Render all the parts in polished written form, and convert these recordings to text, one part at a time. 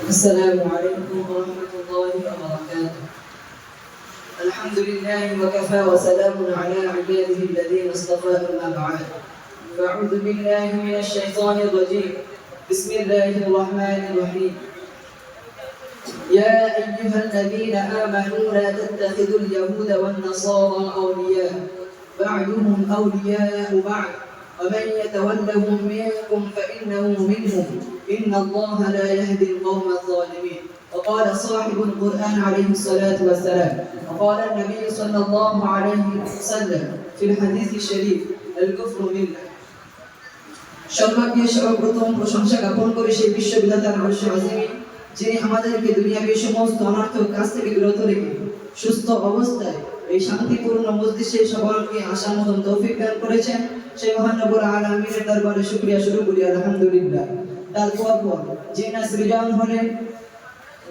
السلام عليكم ورحمة الله وبركاته. الحمد لله وكفى وسلام على عباده الذين اصطفى أما بعد. فأعوذ بالله من الشيطان الرجيم. بسم الله الرحمن الرحيم. يا أيها الذين آمنوا لا تتخذوا اليهود والنصارى أولياء بعضهم أولياء بعض ومن يتولهم منكم فإنه منهم إن الله لا يهدي القوم الظالمين. وقال صاحب القرآن عليه الصلاة والسلام وقال النبي صلى الله عليه وسلم في الحديث الشريف الكفر ملة. সর্বজ্ঞ সর্বপ্রথম প্রশংসা জ্ঞাপন করে সেই বিশ্ববিধাতার আরশ আজিমে যিনি আমাদেরকে দুনিয়াবী সমস্ত অনর্থক কাজ থেকে বিরত রেখে সুস্থ অবস্থায় এই শান্তিপূর্ণ মজলিসে সকলকে আসার মতন তৌফিক দান করেছেন, সেই মহান রব্বুল আলামিনের দরবারে শুকরিয়া শুরু করি আলহামদুলিল্লাহ। তারপর যিনি সৃজন হলেন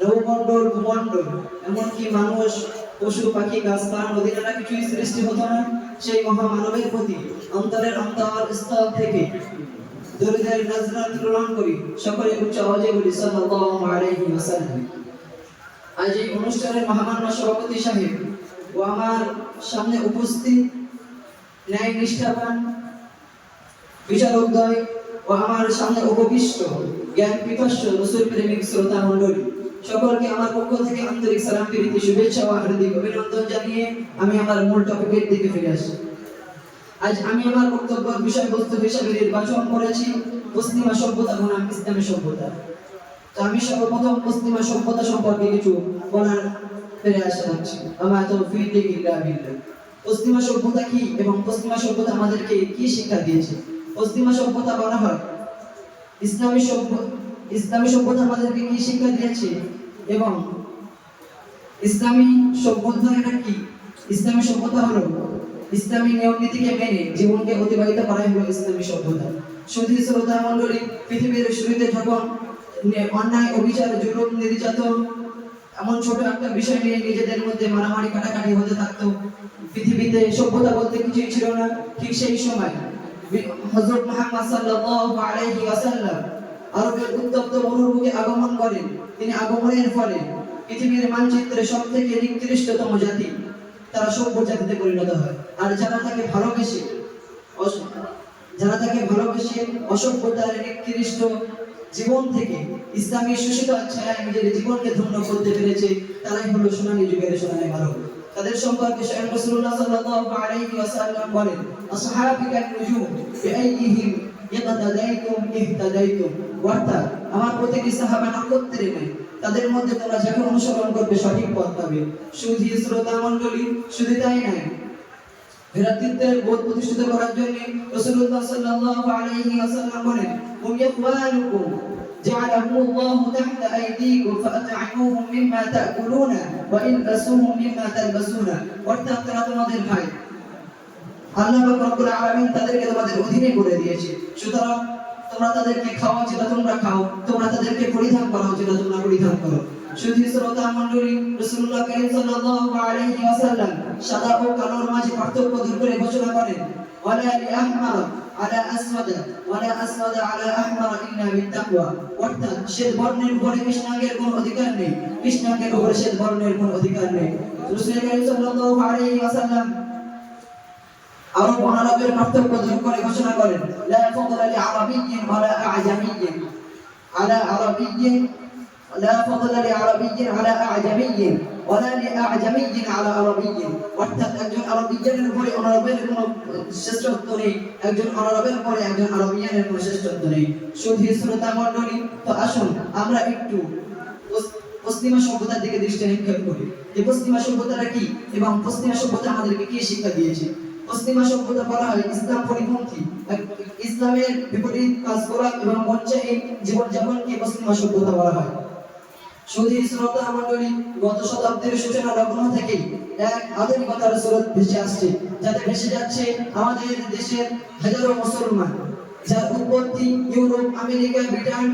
নৌমণ্ডল ভূমণ্ডল এমনকি মানুষ পশু পাখি গাছপালা নদী নালা কিছুই সৃষ্টি হতো না, সেই মহামানবের প্রতি অন্তরের অন্তঃস্থল থেকে দরুদের নজরাত গ্রহণ করি, সকলে উচ্চ আওয়াজে বলি সাল্লাল্লাহু আলাইহি ওয়াসাল্লাম। আজ এই অনুষ্ঠানের মহামান্য সভাপতি সাহেব ও আমার সামনে উপস্থিত ন্যায় নিষ্ঠাবান বিচারকদ্বয় ও আমার সামনে উপবিষ্ট জ্ঞান পিপাস্য রসুল প্রেমিক শ্রোতা মণ্ডলী, সকলকে আমার পক্ষ থেকে আন্তরিক সালাম প্রীতি শুভেচ্ছা ও হার্দিক অভিনন্দন জানিয়ে আমি আমার মূল টপিকের দিকে ফিরে আসি। আজ আমি আমার বক্তব্যের বিষয়বস্তু হিসেবে নির্বাচন করেছি পশ্চিমা সভ্যতা বনাম ইসলামী সভ্যতা। তো আমি সর্বপ্রথম পশ্চিমা সভ্যতা সম্পর্কে কিছু বলার ফিরে আসছি। আমার তৌফিক ইল্লা বিল্লাহ। পশ্চিমা সভ্যতা কি এবং পশ্চিমা সভ্যতা আমাদেরকে কি শিক্ষা দিয়েছে? পশ্চিমা সভ্যতা বলা হয় ইসলামী সভ্যতা আমাদেরকে কি শিক্ষা দিয়েছে এবং ইসলামী সভ্যতা এটা কি? ইসলামী সভ্যতা হলো ইসলামী নিয়ম নীতিকে মেনে জীবনকে অতিবাহিত করাই হলো ইসলামী সভ্যতা। শুধু শ্রোতা মণ্ডলী, পৃথিবীর শুরুতে যখন অন্যায় অবিচার জুলুম নির্যাতন এমন ছোট একটা বিষয় নিয়ে নিজেদের মধ্যে মারামারি কাটাকাটি হতে থাকতো, পৃথিবীতে সভ্যতা বলতে কিছুই ছিল না, ঠিক সেই সময় হযরত মুহাম্মদ সাল্লাল্লাহু আলাইহি ওয়াসাল্লাম আরবের উত্তপ্ত মরুভূমিতে আগমন করেন। তিনি আগমনের ফলে পৃথিবীর মানচিত্রে সবথেকে নিকৃষ্টতম জাতি তারা সভ্য জাতিতে পরিণত হয়। আর যারা তাকে ভালোবেসে অসভ্যতার নিকৃষ্ট জীবন থেকে ইসলামী সুশীত ছায়ায় নিজের জীবনকে ধন্য করতে পেরেছে, তারাই হলো সোনালী যুগের সোনালী মানব। তাদের সম্পর্কে স্বয়ং রাসূলুল্লাহ সাল্লাল্লাহু আলাইহি ওয়াসাল্লাম বলেন, আসহাবিকা নুজুম বিআইহিম ইয়াতাদাইতুম ইহতাদাইতুম। অর্থাৎ আমার প্রতিটি সাহাবা নক্ষত্রের ন্যায়, তাদের মধ্যে তোমরা যাকে অনুসরণ করবে সঠিক পথ পাবে। শুধু শ্রোতা মণ্ডলী, শুধু তাই নয়, ভ্রাতৃত্বের বোধ প্রতিষ্ঠিত করার জন্য রাসূলুল্লাহ সাল্লাল্লাহু আলাইহি ওয়াসাল্লাম বলেন, হুম ইখওয়ানুকুম জাআলাহুমুল্লাহু তাহতা আইদিকুম ফাআত'ইমুহুম মিম্মা তা'কুলুনা ওয়া ইলবাসুহুম মিম্মা তালবাসুনা। অর্থাৎ তারা তোমাদের ভাই, আল্লাহ রাব্বুল আলামিন তাদেরকে তোমাদের অধীনে করে দিয়েছে, সুতরাং তোমরা তাদেরকে খাওয়াও যেটা তোমরা খাও, তোমরা তাদেরকে পরিধান করাও যেটা তোমরা পরিধান করো। শুধু শ্রোতা মণ্ডলী, রাসূলুল্লাহ কারীম সাল্লাল্লাহু আলাইহি ওয়াসাল্লাম সাদা ও কালোর মাঝে পার্থক্য দূর করে ঘোষণা করেন, ওয়ালা লিআহমার আলা আসওয়াদ ওয়ালা আসওয়াদ আলা আহমার ইল্লা বিত্তাকওয়া। অর্থাৎ শ্বেত বর্ণের উপরে কৃষ্ণাঙ্গের কোনো অধিকার নেই, কৃষ্ণাঙ্গের উপরে শ্বেত বর্ণের কোনো অধিকার নেই। রাসূল কারীম সাল্লাল্লাহু আলাইহি ওয়াসাল্লাম আরব অনারবের পার্থক্য দূর করে ঘোষণা করেন, লা ফাদলা লিআরাবিয়্যিন ওয়ালা আ'জামিয়্যিন আলা আরাবিয়্যিন লা ফাদলা লিআরাবিয়্যিন আলা আ'জামিয়্যিন ওয়ালা লিআ'জামিয়্যিন আলা আরাবিয়্যিন। অর্থাৎ একজন আরবিয়ানের উপরে অনারবের কোনো শ্রেষ্ঠত্ব নেই, একজন অনারবের উপরে একজন আরবিয়ানের কোনো শ্রেষ্ঠত্ব নেই। শুধু শ্রোতা মণ্ডলী, তো আসুন আমরা একটু পশ্চিমা সভ্যতার দিকে দৃষ্টি নিক্ষেপ করি যে পশ্চিমা সভ্যতাটা কি এবং পশ্চিমা সভ্যতা আমাদেরকে কি শিক্ষা দিয়েছে। পশ্চিমা সভ্যতা বলা হয় ইসলাম পরিপন্থী, ইসলামের বিপরীত কাজ করা এবং মজ্জাহীন জীবনযাপনকে পশ্চিমা সভ্যতা বলা হয়। শুধু শ্রোতা মণ্ডলী, গত শতাব্দীর সূচনা লগ্ন থেকেই এক আধুনিকতার স্রোত ভেসে আসছে, যাতে ভেসে যাচ্ছে আমাদের দেশের হাজারো মুসলমান, যার উৎপত্তি ইউরোপ, আমেরিকা, ব্রিটেন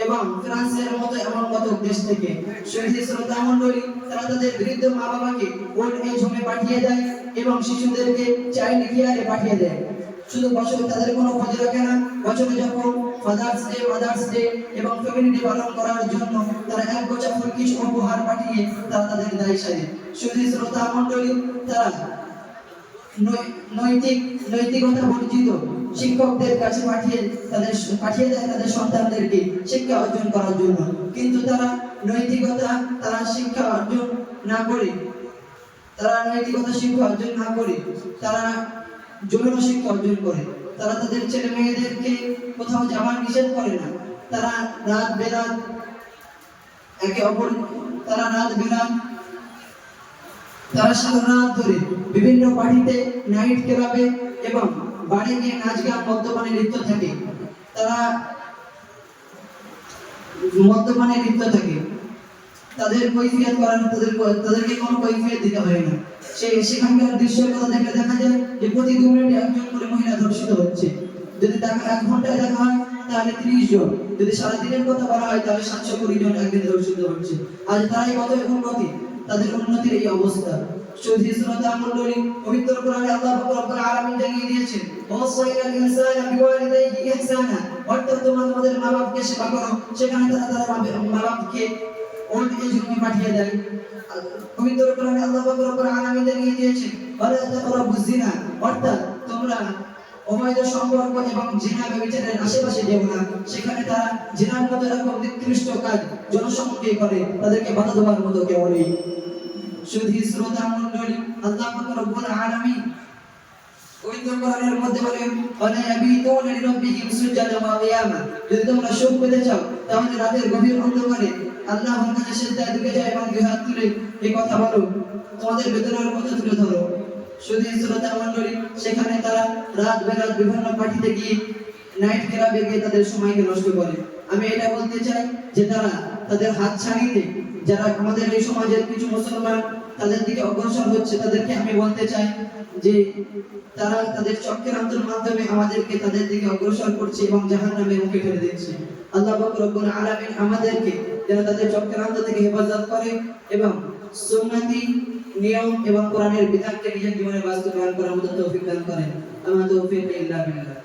এবং ফ্রান্সের মতো এমন কত দেশ থেকে। শুধু শ্রোতা মণ্ডলী, তারা তাদের বৃদ্ধ মা বাবাকে ওল্ড এজ হোমে পাঠিয়ে দেয় এবং শিশুদেরকে চাইল্ড কেয়ারে পাঠিয়ে দেয়। শুধু বছরে তাদের কোনো খোঁজ রাখে না, বছরে যখন ফাদার্স ডে, মাদার্স ডে এবং ফ্যামিলি ডে পালন করার জন্য তারা এক গোছা ফুল কিছু উপহার পাঠিয়ে তারা তাদের দায় সারে। শুধু শ্রোতা মণ্ডলী, তারা নৈতিক নৈতিকতা বর্জিত শিক্ষকদের কাছে পাঠিয়ে দেয় তাদের সন্তানদেরকে শিক্ষা অর্জন করার জন্য, কিন্তু তারা শিক্ষা অর্জন না করে, তারা যৌন শিক্ষা অর্জন করে। তারা তাদের ছেলে মেয়েদেরকে কোথাও যাওয়ার নিষেধ করে না। তারা রাত বেরাত একে অপর তারা রাত বেরাত তারা সারা রাত ধরে বিভিন্ন পার্টিতে, নাইট ক্লাবে এবং বাড়ি গিয়ে নাচ গান মদ্যপানে লিপ্ত থাকে। তারা মদ্যপানে লিপ্ত থাকে। তাদেরকে কোনো কৈফিয়ত দিতে হয় না। সেখানকার দৃশ্যের কথা দেখলে দেখা যায় যে প্রতি 2 মিনিটে একজন করে মহিলা ধর্ষিত হচ্ছে। যদি তাকে 1 ঘন্টায় দেখা হয় তাহলে 30 জন, যদি সারাদিনের কথা বলা হয় তাহলে 720 জন একদিনে ধর্ষিত হচ্ছে। আজ তারাই কত উন্নতি, তাদের উন্নতির এই অবস্থা। শুধু শ্রোতা মণ্ডলী, পবিত্র কোরআনে আল্লাহ রব্বুল আলামিন জানিয়ে দিয়েছেন, ওয়াসাইনাল ইনসানা বিওয়ালিদাইহি ইহসানা, অর্থাৎ তোমরা তোমাদের মা-বাপকে সেবা করো। সেখানে তারা মা-বাপকে ওল্ড এজ হোমে পাঠিয়ে দেয়। পবিত্র কোরআনে আল্লাহ রব্বুল আলামিন জানিয়ে দিয়েছেন, ওয়ালা তাকরাবুজ জিনা, অর্থাৎ তোমরা অবৈধ সম্পর্ক এবং জিনা ব্যভিচারের আশেপাশে যেও না। সেখানে তারা জিনার মতো এরকম নিকৃষ্ট কাজ জনসম্মুখে করে, তাদেরকে বাধা দেওয়ার মতো কেউ নেই। শুধু শ্রোতা মণ্ডলী, আল্লাহ রব্বুল আলামিন পবিত্র কোরআনের মধ্যে বলেন, ওয়ালা ইয়াবিতুনা লিরাব্বিহিম সুজদান ওয়া কিয়ামা, যদি তোমরা সুখ পেতে চাও তাহলে রাতের গভীর অন্ধকারে আল্লাহর কাছে সিজদায় ঝুঁকে যাও এবং দুই হাত তুলে এই কথা বলো, তোমাদের বেদনার কথা তুলে ধরো। শুধু শ্রোতা মণ্ডলী, সেখানে তারা রাত বেরাত বিভিন্ন পার্টিতে গিয়ে, নাইট ক্লাবে গিয়ে তাদের সময়কে নষ্ট করে। আমি এটা বলতে চাই যে তারা তাদের হাত ছাড়িয়ে, যারা আমাদের এই সমাজের কিছু মুসলমান তাদের দিকে অগ্রসর হচ্ছে, তাদেরকে আমি বলতে চাই যে তারা তাদের চক্রান্তের মাধ্যমে আমাদেরকে তাদের দিকে অগ্রসর করছে এবং জাহান্নামের মুখে ঠেলে দিচ্ছে। আল্লাহ রব্বুল আলামিন আমাদেরকে যেন তাদের চক্রান্ত থেকে হেফাজত করে এবং সুন্নতি নিয়ম এবং কোরআনের বিধানকে নিজের জীবনে বাস্তবায়ন করার মতো তৌফিক দান করেন। আমা তৌফিক ইল্লা বিল্লাহ।